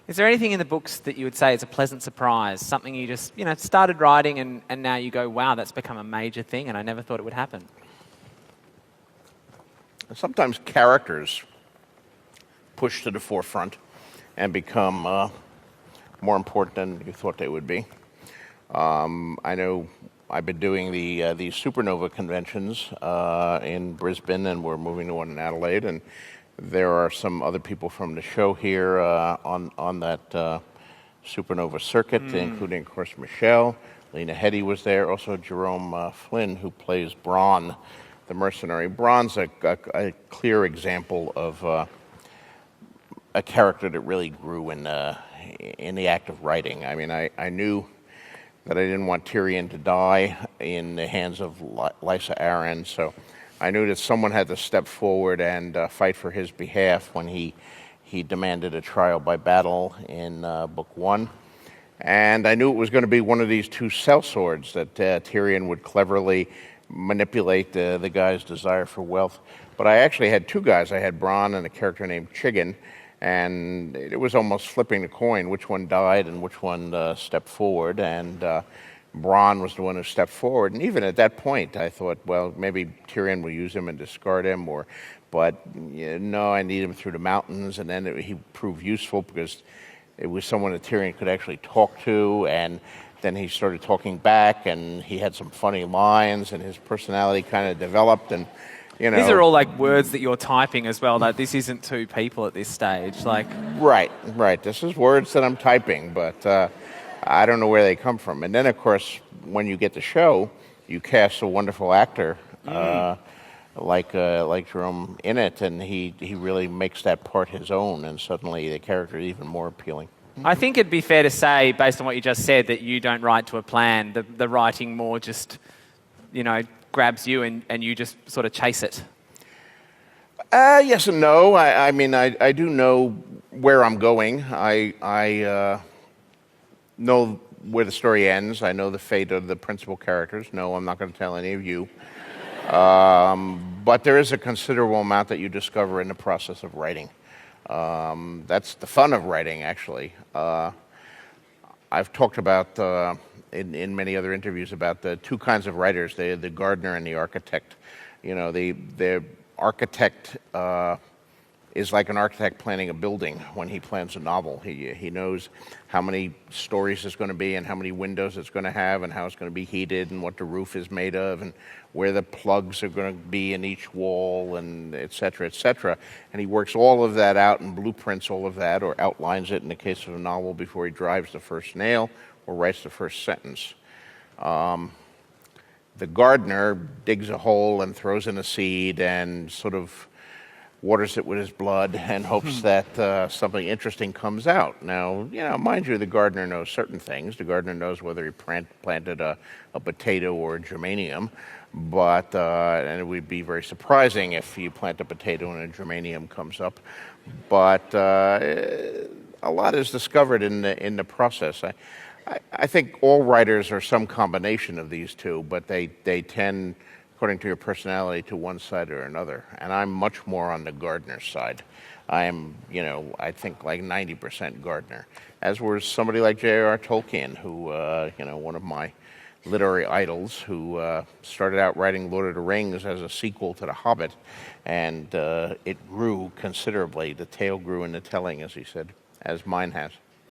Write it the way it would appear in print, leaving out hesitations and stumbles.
Is there anything in the books that you would say is a pleasant surprise, something you just, started writing and now you go, wow, that's become a major thing and I never thought it would happen? Sometimes characters push to the forefront and become more important than you thought they would be. I know I've been doing the supernova conventions in Brisbane, and we're moving to one in Adelaide, and there are some other people from the show here on that supernova circuit, including, of course, Michelle. Lena Headey was there. Also, Jerome Flynn, who plays Bronn, the mercenary. Bronn's a clear example of a character that really grew in the act of writing. I mean, I knew that I didn't want Tyrion to die in the hands of Lysa Arryn, so I knew that someone had to step forward and fight for his behalf when he demanded a trial by battle in Book 1. And I knew it was going to be one of these two sellswords that Tyrion would cleverly manipulate the guy's desire for wealth. But I actually had two guys. I had Bronn and a character named Chiggin, and it was almost flipping the coin which one died and which one stepped forward. And Bronn was the one who stepped forward. And even at that point, I thought, well, maybe Tyrion will use him and discard him, but no, I need him through the mountains. And then he proved useful because it was someone that Tyrion could actually talk to, and then he started talking back, and he had some funny lines, and his personality kind of developed, and These are all like words that you're typing as well. Like, this isn't two people at this stage. Like, right. This is words that I'm typing, but I don't know where they come from. And then, of course, when you get the show, you cast a wonderful actor like Jerome in it, and he really makes that part his own, and suddenly the character is even more appealing. I think it'd be fair to say, based on what you just said, that you don't write to a plan. The writing more just, grabs you and you just sort of chase it. Yes and no. I mean, I do know where I'm going. I know where the story ends. I know the fate of the principal characters. No, I'm not going to tell any of you. But there is a considerable amount that you discover in the process of writing. That's the fun of writing, actually. I've talked about in many other interviews about the two kinds of writers, the gardener and the architect. The architect is like an architect planning a building when he plans a novel. He knows how many stories it's going to be and how many windows it's going to have and how it's going to be heated and what the roof is made of and where the plugs are going to be in each wall, and et cetera, et cetera. And he works all of that out and blueprints all of that, or outlines it in the case of a novel before he drives the first nail or writes the first sentence. The gardener digs a hole and throws in a seed and sort of waters it with his blood and hopes that something interesting comes out. Now, mind you, the gardener knows certain things. The gardener knows whether he planted a potato or a geranium, but and it would be very surprising if you plant a potato and a geranium comes up. But a lot is discovered in the process. I think all writers are some combination of these two, but they tend, according to your personality, to one side or another. And I'm much more on the gardener side. I am, I think like 90% gardener, as was somebody like J.R.R. Tolkien, who, one of my literary idols, who started out writing Lord of the Rings as a sequel to The Hobbit, and it grew considerably. The tale grew in the telling, as he said, as mine has.